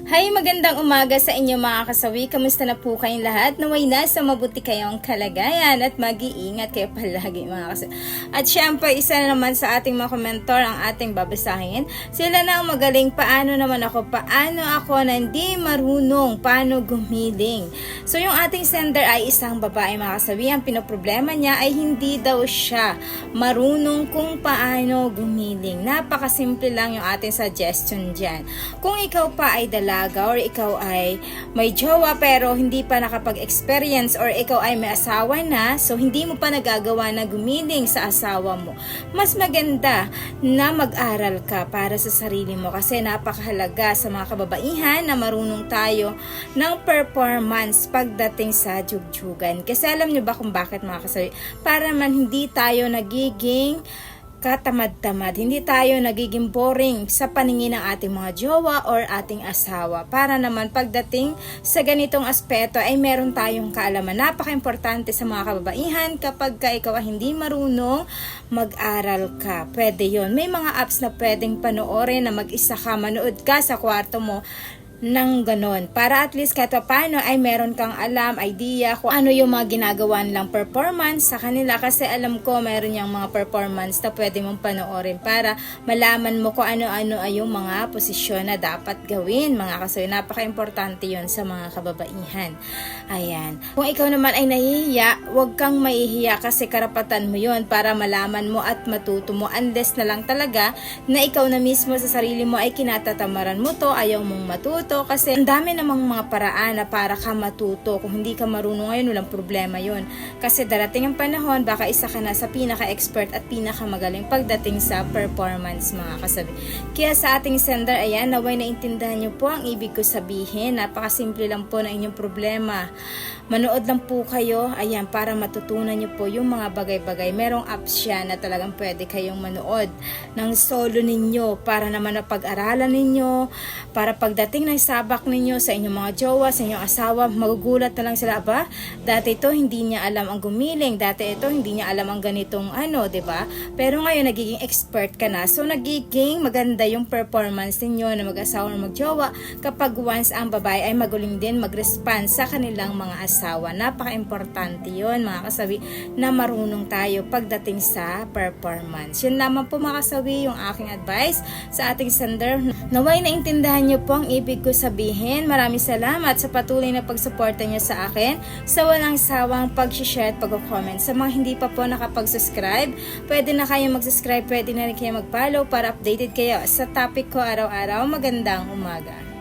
Hi, magandang umaga sa inyo mga kasawi. Kamusta na po kayong lahat? Naway nasa mabuti kayong kalagayan at mag-iingat kayo palagi mga kasawi. At syempre, isa na naman sa ating mga komentor ang ating babasahin. Sila na ang magaling. Paano naman ako? Paano ako na hindi marunong? Paano gumiling? So yung ating sender ay isang babae mga kasawi. Ang pinoproblema niya ay hindi daw siya marunong kung paano gumiling. Napakasimple lang yung ating suggestion dyan. Kung ikaw pa ay dalaga or ikaw ay may jowa pero hindi pa nakapag-experience or ikaw ay may asawa na, so hindi mo pa nagagawa na gumiling sa asawa mo, mas maganda na mag-aral ka para sa sarili mo kasi napakahalaga sa mga kababaihan na marunong tayo ng performance pagdating sa jugjugan. Kasi alam nyo ba kung bakit mga kasawi? Para man hindi tayo nagiging katamad-tamad. Hindi tayo nagiging boring sa paningin ng ating mga jowa or ating asawa. Para naman pagdating sa ganitong aspeto ay meron tayong kaalaman. Napaka-importante sa mga kababaihan kapag ka ikaw ay hindi marunong, mag-aral ka. Pwede yon. May mga apps na pwedeng panoorin na mag-isa ka, manood ka sa kwarto mo ng ganon. Para at least kahit paano ay meron kang alam, idea kung ano yung mga ginagawa nilang performance sa kanila. Kasi alam ko meron yung mga performance na pwede mong panoorin para malaman mo kung ano-ano ay yung mga posisyon na dapat gawin. Mga kasoy, napaka-importante yun sa mga kababaihan. Ayan. Kung ikaw naman ay nahihiya, huwag kang mahihiya kasi karapatan mo yun para malaman mo at matuto mo. Unless na lang talaga na ikaw na mismo sa sarili mo ay kinatatamaran mo to, ayaw mong matuto. Kasi ang dami namang mga paraan na para ka matuto. Kung hindi ka marunong ngayon, walang problema yun. Kasi darating ang panahon, baka isa ka na sa pinaka-expert at pinaka-magaling pagdating sa performance mga kasabi. Kaya sa ating sender, ayan, naway naintindihan nyo po ang ibig ko sabihin. Napakasimple lang po ng inyong problema. Manood lang po kayo, ayan, para matutunan nyo po yung mga bagay-bagay. Merong apps yan na talagang pwede kayong manood ng solo ninyo para naman na pag-aralan ninyo, para pagdating ng sabak ninyo sa inyong mga jowa, sa inyong asawa, magugulat na lang sila, ba? Dati ito hindi niya alam ang gumiling, dati ito hindi niya alam ang ganitong ano, 'di ba? Pero ngayon nagiging expert ka na. So nagiging maganda yung performance ninyo na mag-asawa o magjowa kapag once ang babae ay magaling din mag-respond sa kanilang mga asawa. Napaka-importante 'yon, mga kasawi, na marunong tayo pagdating sa performance. Yun lamang po mga kasawi yung aking advice sa ating sender. Naway naintindihan niyo po ang ibig ko sabihin. Maraming salamat sa patuloy na pagsuporta niyo sa akin, sa walang sawang pag-share at pag-comment. Sa mga hindi pa po nakapag-subscribe, pwede na kayo mag-subscribe, pwede na rin kayo mag-follow para updated kayo sa topic ko araw-araw. Magandang umaga.